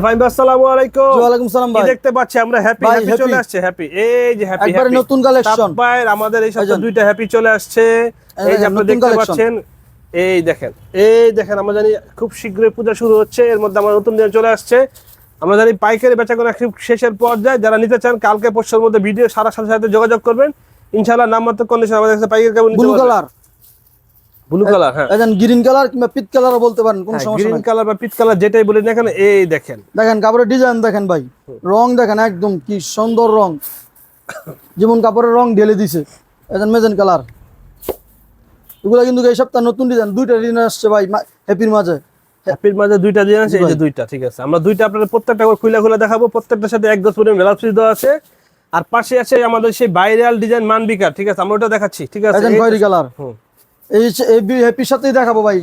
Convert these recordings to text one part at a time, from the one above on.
Fine ভাই, আসসালামু আলাইকুম। ওয়া আলাইকুম সালাম ভাই। দেখতে পাচ্ছি আমরা হ্যাপি চলে আসছে। হ্যাপি, এই যে হ্যাপি একবারে নতুন কালেকশন ভাই, আমাদের এই সপ্তাহে দুইটা হ্যাপি চলে আসছে। এই যে আপনারা দেখতে পাচ্ছেন, এই দেখেন আমরা জানি খুব শীঘ্রই পূজা শুরু হচ্ছে, এর মধ্যে আমার নতুন দিন চলে আসছে। আমরা জানি পাইকারি বেচাকেনা খুব শেষের পর্যায়ে, যারা নিতে চান কালকে পরশুর মধ্যে ভিডিও সারা সাথে যোগাযোগ করবেন ইনশাআল্লাহ। নামমাত্র কন্ডিশন আমাদের কাছে পাইকারি কেমন ব্লু কালার, হ্যাঁ, এজন গ্রিন কালার কিংবা পিট কালারও বলতে পারেন, কোনো সমস্যা নাই। গ্রিন কালার বা পিট কালার যেটাই বলি না কেন, এই দেখেন কাপড়ের ডিজাইন দেখেন ভাই, রং দেখেন একদম কি সুন্দর রং, যেমন কাপড়ের রং ঢেলে দিছে। এজন মেজেন কালার, এগুলা কিন্তু এই সপ্তাহ নতুন ডিজাইন, দুইটা ডিজাইন আসছে ভাই হ্যাপির মাঝে দুইটা ডিজাইন আছে। এই যে দুইটা, ঠিক আছে, আমরা দুইটা আপনাদের প্রত্যেকটা করে খুলে দেখাবো। প্রত্যেকটার সাথে এক গজ পরিমাণ ব্লাউজ পিস দেওয়া আছে, আর পাশে আছে আমাদের সেই ভাইরাল ডিজাইন মানবিকার, ঠিক আছে, আমরা ওটা দেখাচ্ছি, ঠিক আছে। এজন খয়েরি কালার, এই হ্যাপির সাথেই দেখাবো ভাই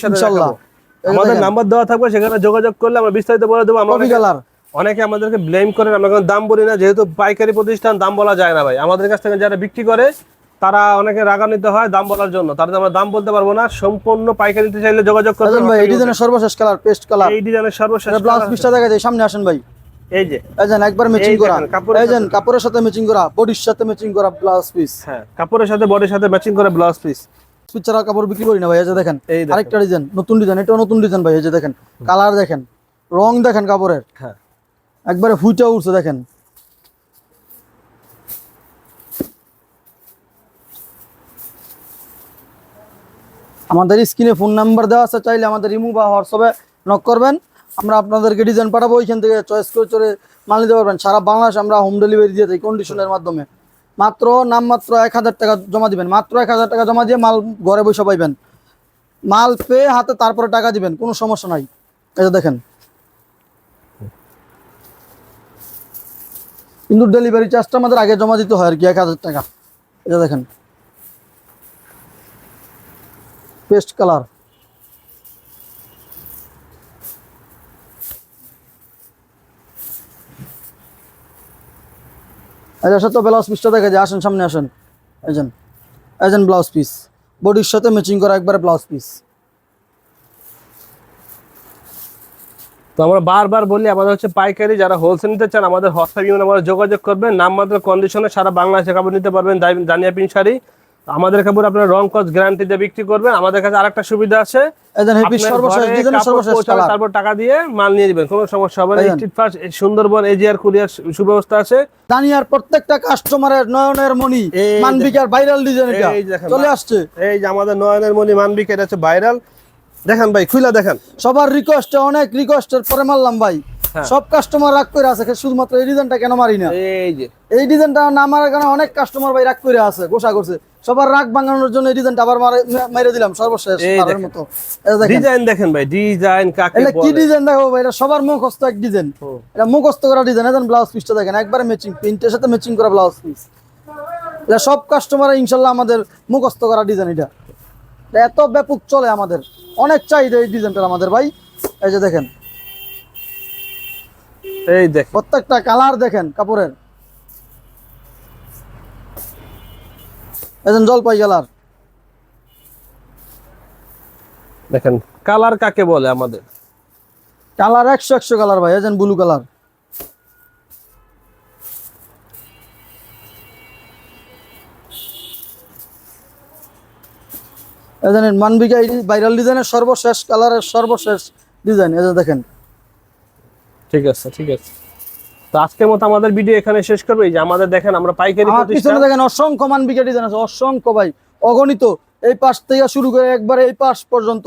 ইনশাআল্লাহ। আমাদের নাম্বার দেওয়া থাকবে, সেখানে যোগাযোগ করলে আমরা বিস্তারিত বলে দেবো। আমরা অনেকে আমাদেরকে ব্লেম করেন, আমরা কোনো দাম বলি না, যেহেতু পাইকারি প্রতিষ্ঠান দাম বলা যায় না ভাই। আমাদের কাছ থেকে যারা বিক্রি করে তারা অনেকে রাগান্বিত হয় দাম বলার জন্য, তাদের আমরা দাম বলতে পারবো না। সম্পূর্ণ পাইকারি নিতে চাইলে যোগাযোগ করবেন ভাই। এই ডিজাইনের সর্বশেষ কালার পেস্ট কালার, এই ডিজাইনের সর্বশেষ ব্লাউজ পিসটা দেখা যায়, সামনে আসেন ভাই। এই যে এজন একবার ম্যাচিং করা, এজন কাপড়ের সাথে ম্যাচিং করা, বডির সাথে ম্যাচিং করা ব্লাউজ পিস। হ্যাঁ, কাপড়ের সাথে বডির সাথে ম্যাচিং করা ব্লাউজ পিস। ছাড়া কাপড় বিক্রি করি না ভাই। এই যে দেখেন আরেকটা ডিজাইন, নতুন ডিজাইন, এটাও নতুন ডিজাইন ভাই। এই যে দেখেন কালার দেখেন, রং দেখেন কাপড়ের, হ্যাঁ একবারে ফুইটা উঠছে দেখেন। আমাদের স্ক্রিনে ফোন নাম্বার দেওয়া আছে, চাইলে আমাদের ইমো বা হোয়াটসঅ্যাপে নক করবেন, আমরা আপনাদেরকে ডিজাইন পাঠাবো, ওইখান থেকে চয়েস করে মাল নিতে পারবেন। সারা বাংলাদেশ আমরা হোম ডেলিভারি দিয়ে দিই কন্ডিশনের মাধ্যমে। মাত্র 1000 টাকা জমা দিবেন, মাত্র 1000 টাকা জমা দিয়ে মাল ঘরে বসে পাইবেন। মাল পেয়ে হাতে তারপরে টাকা দিবেন, কোনো সমস্যা নাই। এই যে দেখেন, কিন্তু ডেলিভারি চার্জটা আমাদের আগে জমা দিতে হয় আর কি, 1000 টাকা। এই যে দেখেন পেস্ট কালার, এটার সাথে ব্লাউজ পিসটা দেখা যায়, আসেন সামনে আসেন। এজন ব্লাউজ পিস, বডির সাথে ম্যাচিং করা একবারে ব্লাউজ পিস। তো আমরা বারবার বলি, আমাদের হচ্ছে পাইকারি, যারা হোলসেল নিতে চান আমাদের হোয়াটসঅ্যাপ নাম্বারে যোগাযোগ করবেন। নামমাত্র কন্ডিশনে সারা বাংলাদেশে কাপড় নিতে পারবেন। জানিয়া পিন শাড়ি, আমাদের কাপড় আপনার রং কস গ্যারান্টি দিয়ে বিক্রি করবেন। আমাদের কাছে আরেকটা সুবিধা আছে, তারপর টাকা দিয়ে মাল নিয়ে দিবেন, কোনো সমস্যা হবে না। Street fast Sundarban AGR courier সুব্যবস্থা আছে। দানিয়ার প্রত্যেকটা কাস্টমারের নয়নের মণি মানবিকার ভাইরাল ডিজাইন এটা চলে আসছে। এই যে আমাদের নয়নের মণি মানবিকা, এটা হচ্ছে ভাইরাল। দেখেন ভাই, খুলে দেখেন, সবার রিকোয়েস্টে, অনেক রিকোয়েস্টের পরে মারলাম ভাই। সব কাস্টমার রাগ করে আছে, শুধুমাত্র এই ডিজাইনটা কেন মারি না। এই ডিজাইনটা না মারার কারণে অনেক কাস্টমার ভাই রাগ করে আছে, গোসা করছে। সবার রাগ ভাঙানোর জন্য এই ডিজাইনটা আবার মেরে দিলাম সর্বশেষ মতো। ডিজাইন দেখেন ভাই, ডিজাইন কাকে বলে, কি ডিজাইন দেখো ভাই, এটা সবার মুখস্থ এক ডিজাইন, এটা মুখস্থ করা ডিজাইন। এখন ব্লাউজ পিসটা দেখেন, একবারে ম্যাচিং, প্রিন্টের সাথে ম্যাচিং করা ব্লাউজ পিস। এটা সব কাস্টমার ইনশাআল্লাহ আমাদের মুখস্থ করা ডিজাইন। এটা এত ব্যাপক চলে, আমাদের অনেক চাহিদা এই ডিজাইনটা আমাদের ভাই। এই যে দেখেন, এই দেখেন প্রত্যেকটা কালার দেখেন কাপড়ের, এজন জলপাই কালার দেখেন। কালার কাকে বলে, আমাদের কালার 100 কালার ভাই। এজন ব্লু কালার, এজন মানবিকা ভাইরাল ডিজাইনের সর্বশেষ কালারের সর্বশেষ ডিজাইন। এই যে দেখেন, ঠিক আছে, ঠিক আছে। তো আজকের মতো আমাদের ভিডিও এখানে শেষ করব। এই যে আমাদের দেখেন, আমরা পাইকারি প্রতিষ্ঠান দেখেন, অসংখ্য মানবিকা ডিজাইন আছে, অসংখ্য ভাই, অগণিত। এই পাশ থেকে শুরু করে একবারে এই পাশ পর্যন্ত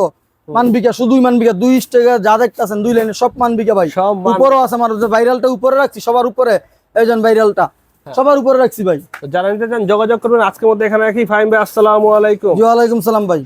মানবিকা, শুধুই মানবিকা। 2 স্টেজে যা দেখতেছেন 2 লাইনে সব মানবিকা ভাই। উপরেও আছে, আমার ভাইরালটা উপরে রাখছি, সবার উপরে। এইজন ভাইরালটা সবার উপরে রাখছি ভাই। যারা নিতে চান যোগাযোগ করবেন। আজকের মতো এখানে রাখি। ফাহিম ভাই, আসসালামু আলাইকুম। ওয়া আলাইকুম সালাম ভাই।